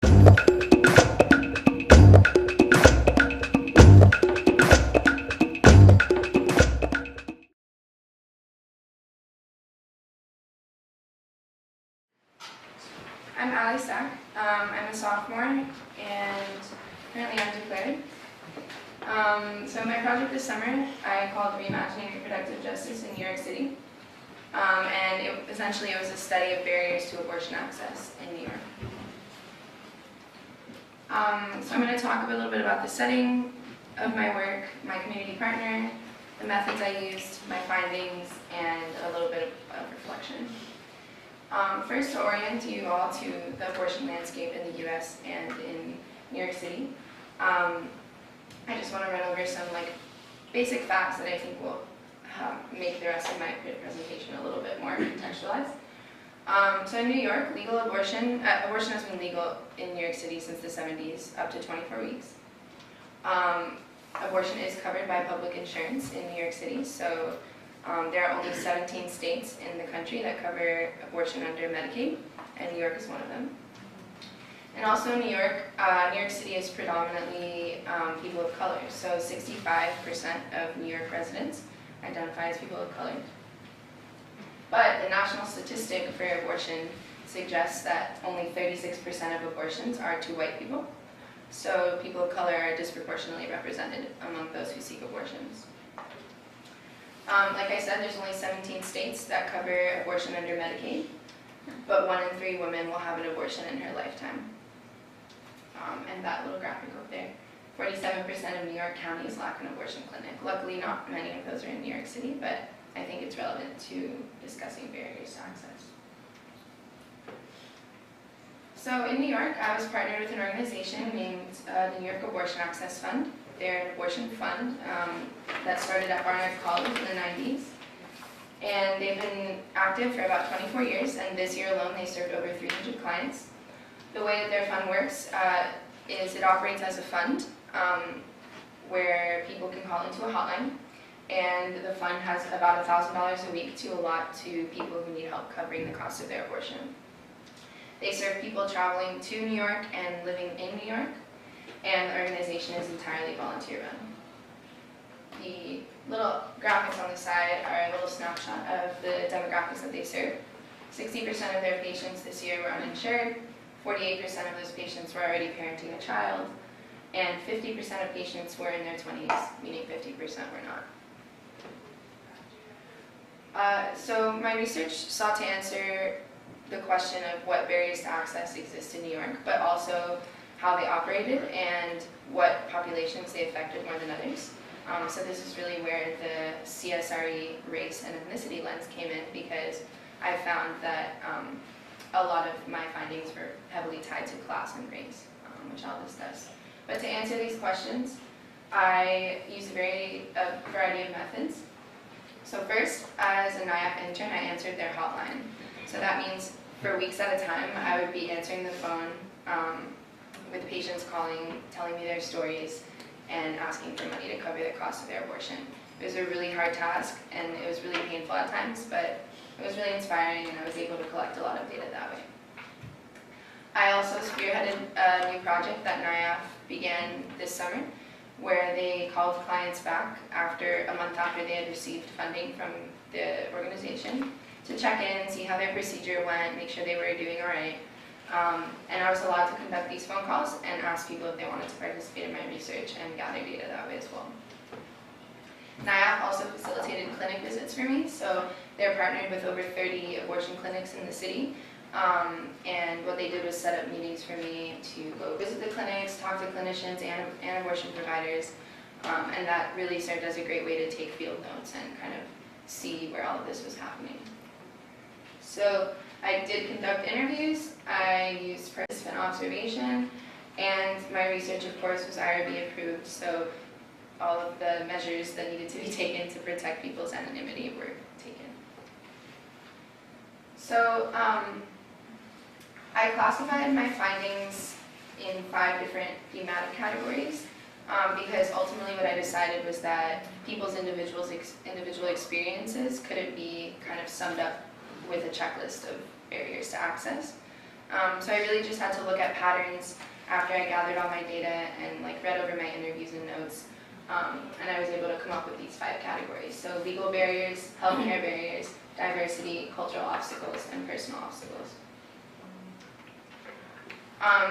I'm Ali Stack. I'm a sophomore and currently undeclared. So my project this summer I called Reimagining Reproductive Justice in New York City. And essentially it was a study of barriers to abortion access in New York. So I'm going to talk a little bit about the setting of my work, my community partner, the methods I used, my findings, and a little bit of reflection. First, to orient you all to the abortion landscape in the U.S. and in New York City, I just want to run over some basic facts that I think will make the rest of my presentation a little bit more contextualized. So in New York, legal abortion has been legal in New York City since the 70s, up to 24 weeks. Abortion is covered by public insurance in New York City, so there are only 17 states in the country that cover abortion under Medicaid, and New York is one of them. And also in New York City is predominantly people of color, so 65% of New York residents identify as people of color. But the national statistic for abortion suggests that only 36% of abortions are to white people, so people of color are disproportionately represented among those who seek abortions. Like I said, there's only 17 states that cover abortion under Medicaid, but 1 in 3 women will have an abortion in her lifetime. And that little graphic over there, 47% of New York counties lack an abortion clinic. Luckily, not many of those are in New York City, but I think it's relevant to discussing barriers to access. So in New York, I was partnered with an organization named the New York Abortion Access Fund. They're an abortion fund that started at Barnard College in the 90s. And they've been active for about 24 years, and this year alone they served over 300 clients. The way that their fund works is it operates as a fund where people can call into a hotline, and the fund has about $1,000 a week to allot to people who need help covering the cost of their abortion. They serve people traveling to New York and living in New York, and the organization is entirely volunteer-run. The little graphics on the side are a little snapshot of the demographics that they serve. 60% of their patients this year were uninsured, 48% of those patients were already parenting a child, and 50% of patients were in their 20s, meaning 50% were not. So my research sought to answer the question of what barriers to access exist in New York, but also how they operated and what populations they affected more than others. So this is really where the CSRE race and ethnicity lens came in, because I found that a lot of my findings were heavily tied to class and race, which I'll discuss. But to answer these questions, I used a variety of methods. So first, as a NIAF intern, I answered their hotline. So that means for weeks at a time, I would be answering the phone with patients calling, telling me their stories, and asking for money to cover the cost of their abortion. It was a really hard task, and it was really painful at times, but it was really inspiring, and I was able to collect a lot of data that way. I also spearheaded a new project that NIAF began this summer, where they called clients back a month after they had received funding from the organization to check in, see how their procedure went, make sure they were doing all right. And I was allowed to conduct these phone calls and ask people if they wanted to participate in my research and gather data that way as well. NIAF also facilitated clinic visits for me, so they're partnered with over 30 abortion clinics in the city. And what they did was set up meetings for me to go visit the clinics, talk to clinicians and abortion providers, and that really served as a great way to take field notes and kind of see where all of this was happening. So I did conduct interviews, I used participant observation, and my research, of course, was IRB approved, so all of the measures that needed to be taken to protect people's anonymity were taken. So I classified my findings in 5 different thematic categories because ultimately what I decided was that people's individual experiences couldn't be kind of summed up with a checklist of barriers to access. So I really just had to look at patterns after I gathered all my data and like read over my interviews and notes, and I was able to come up with these 5 categories. So legal barriers, healthcare barriers, diversity, cultural obstacles, and personal obstacles.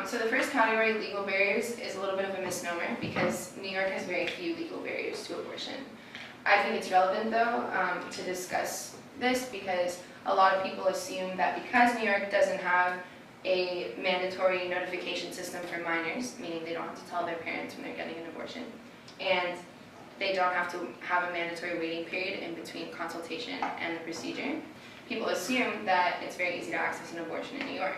So the first category, legal barriers, is a little bit of a misnomer because New York has very few legal barriers to abortion. I think it's relevant though to discuss this because a lot of people assume that because New York doesn't have a mandatory notification system for minors, meaning they don't have to tell their parents when they're getting an abortion, and they don't have to have a mandatory waiting period in between consultation and the procedure, people assume that it's very easy to access an abortion in New York.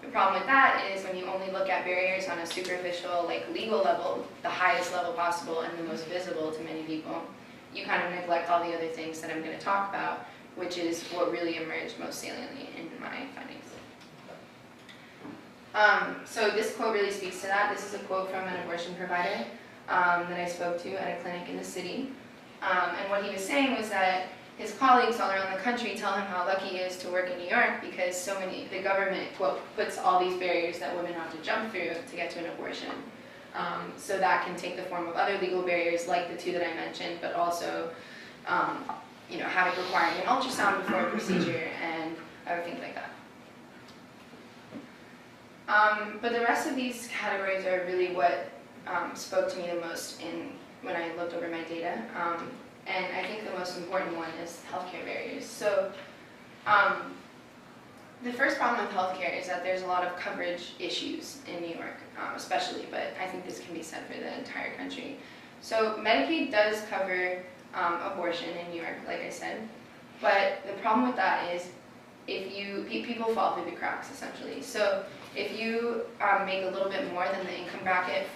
The problem with that is when you only look at barriers on a superficial, like legal level, the highest level possible and the most visible to many people, you kind of neglect all the other things that I'm going to talk about, which is what really emerged most saliently in my findings. So this quote really speaks to that. This is a quote from an abortion provider that I spoke to at a clinic in the city. And what he was saying was that his colleagues all around the country tell him how lucky he is to work in New York because the government, quote, puts all these barriers that women have to jump through to get to an abortion. So that can take the form of other legal barriers like the 2 that I mentioned, but also having requiring an ultrasound before a procedure and other things like that. But the rest of these categories are really what spoke to me the most when I looked over my data. And I think the most important one is healthcare barriers. So the first problem with healthcare is that there's a lot of coverage issues in New York, especially, but I think this can be said for the entire country. So Medicaid does cover abortion in New York, like I said, but the problem with that is people fall through the cracks, essentially. So if you make a little bit more than the income bracket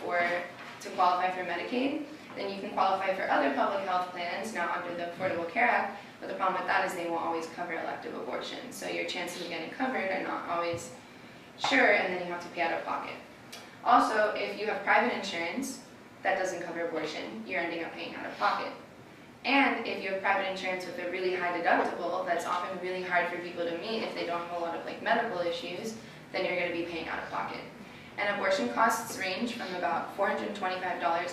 to qualify for Medicaid, then you can qualify for other public health plans now under the Affordable Care Act, but the problem with that is they won't always cover elective abortion. So your chances of getting covered are not always sure, and then you have to pay out of pocket. Also, if you have private insurance that doesn't cover abortion, you're ending up paying out of pocket. And if you have private insurance with a really high deductible, that's often really hard for people to meet if they don't have a lot of medical issues, then you're going to be paying out of pocket. And abortion costs range from about $425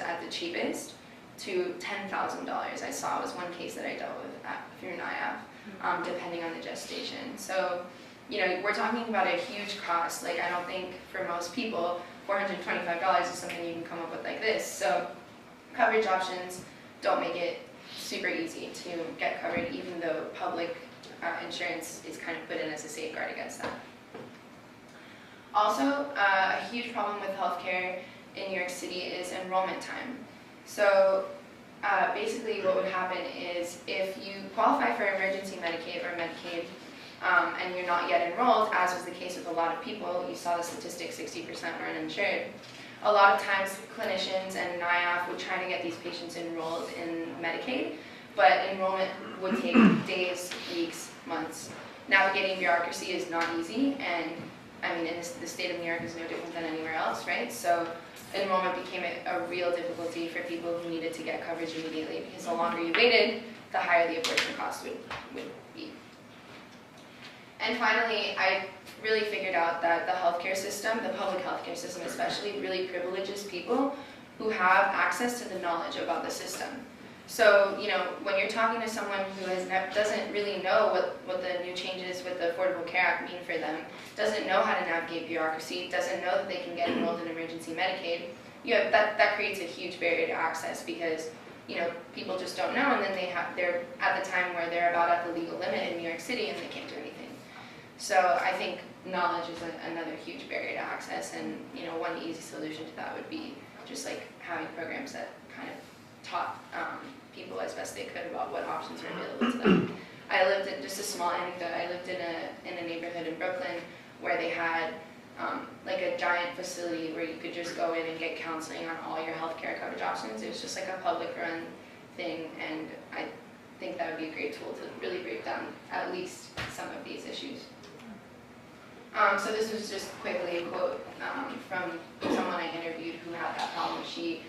at the cheapest to $10,000. I saw was one case that I dealt with through NIAF, depending on the gestation. So, we're talking about a huge cost. I don't think for most people, $425 is something you can come up with like this. So, coverage options don't make it super easy to get covered, even though public insurance is kind of put in as a safeguard against that. Also, a huge problem with healthcare in New York City is enrollment time. So basically what would happen is if you qualify for emergency Medicaid or Medicaid and you're not yet enrolled, as was the case with a lot of people, you saw the statistic 60% were uninsured. A lot of times clinicians and NIAF would try to get these patients enrolled in Medicaid, but enrollment would take days, weeks, months. Navigating bureaucracy is not easy, and the state of New York is no different than anywhere else, right? So enrollment became a real difficulty for people who needed to get coverage immediately, because the longer you waited, the higher the abortion cost would be. And finally, I really figured out that the healthcare system, the public healthcare system especially, really privileges people who have access to the knowledge about the system. So, when you're talking to someone who doesn't really know what the new changes with the Affordable Care Act mean for them, doesn't know how to navigate bureaucracy, doesn't know that they can get enrolled in emergency Medicaid, that creates a huge barrier to access because, people just don't know, and then they're at the time where they're about at the legal limit in New York City and they can't do anything. So I think knowledge is another huge barrier to access, and one easy solution to that would be just having programs that kind of taught people as best they could about what options are available to them. I lived in, just a small anecdote, I lived in a neighborhood in Brooklyn where they had a giant facility where you could just go in and get counseling on all your healthcare coverage options. It was just a public run thing, and I think that would be a great tool to really break down at least some of these issues. So this was just quickly a quote from someone I interviewed who had that problem. She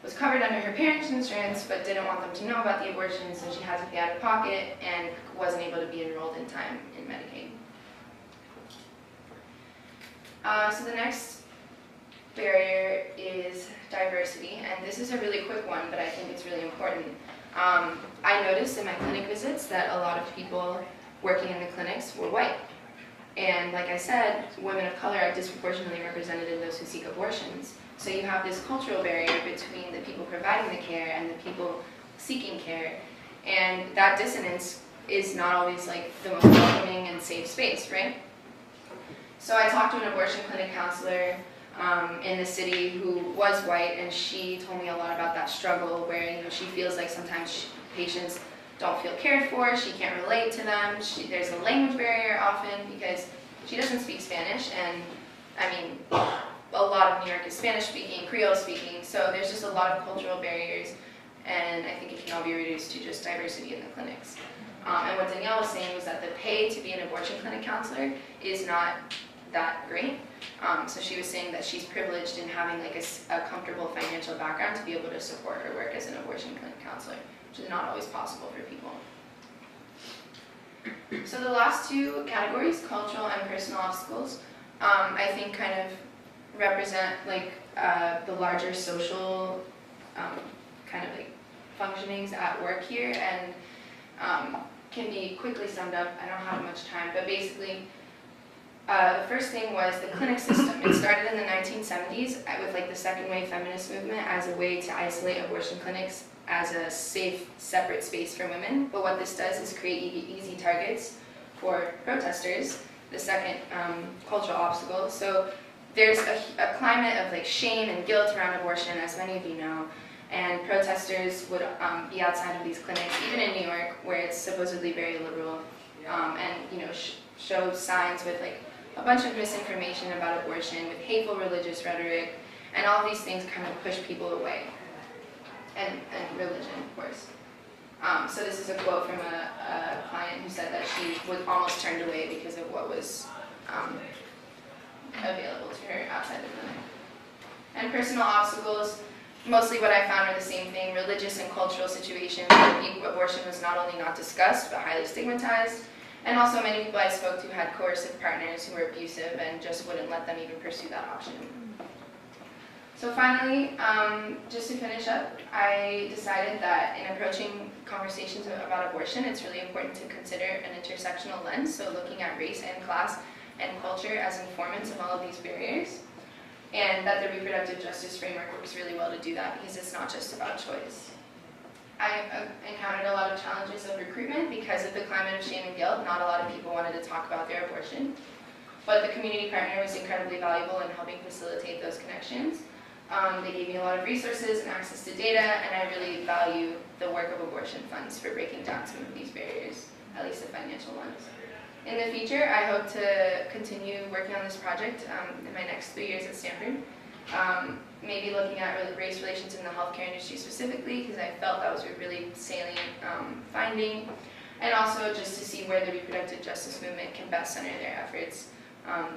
was covered under her parents' insurance, but didn't want them to know about the abortion, so she had to pay out of pocket and wasn't able to be enrolled in time in Medicaid. So the next barrier is diversity, and this is a really quick one, but I think it's really important. I noticed in my clinic visits that a lot of people working in the clinics were white. And like I said, women of color are disproportionately represented in those who seek abortions. So you have this cultural barrier between the people providing the care and the people seeking care. And that dissonance is not always like the most welcoming and safe space, right? So I talked to an abortion clinic counselor in the city who was white, and she told me a lot about that struggle where she feels like sometimes patients don't feel cared for, she can't relate to them, there's a language barrier often because she doesn't speak Spanish, and I mean, a lot of New York is Spanish speaking, Creole speaking, so there's just a lot of cultural barriers, and I think it can all be reduced to just diversity in the clinics. And what Danielle was saying was that the pay to be an abortion clinic counselor is not that great. So she was saying that she's privileged in having like a comfortable financial background to be able to support her work as an abortion clinic counselor, which is not always possible for people. So the last two categories, cultural and personal obstacles, I think kind of represent like the larger social kind of like functionings at work here, and can be quickly summed up. I don't have much time, but basically the first thing was the clinic system. It started in the 1970s with like the second wave feminist movement as a way to isolate abortion clinics as a safe, separate space for women. But what this does is create easy targets for protesters, the second cultural obstacle. So there's a climate of like shame and guilt around abortion, as many of you know, and protesters would be outside of these clinics, even in New York, where it's supposedly very liberal, and show signs with like a bunch of misinformation about abortion, with hateful religious rhetoric, and all these things kind of push people away, and religion, of course. So this is a quote from a client who said that she was almost turned away because of what was available to her outside the clinic. And personal obstacles, mostly what I found are the same thing: religious and cultural situations where abortion was not only not discussed, but highly stigmatized. And also many people I spoke to had coercive partners who were abusive and just wouldn't let them even pursue that option. So finally, just to finish up, I decided that in approaching conversations about abortion, it's really important to consider an intersectional lens, so looking at race and class and culture as informants of all of these barriers, and that the reproductive justice framework works really well to do that because it's not just about choice. I encountered a lot of challenges of recruitment because of the climate of shame and guilt. Not a lot of people wanted to talk about their abortion, but the community partner was incredibly valuable in helping facilitate those connections. They gave me a lot of resources and access to data, and I really value the work of abortion funds for breaking down some of these barriers, at least the financial ones. In the future, I hope to continue working on this project in my next 3 years at Stanford. Maybe looking at race relations in the healthcare industry specifically, because I felt that was a really salient finding, and also just to see where the reproductive justice movement can best center their efforts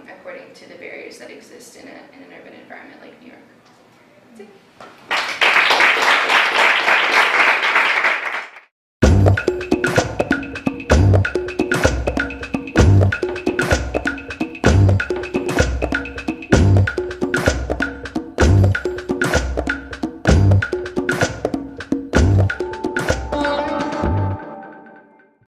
according to the barriers that exist in an urban environment like New York. That's it.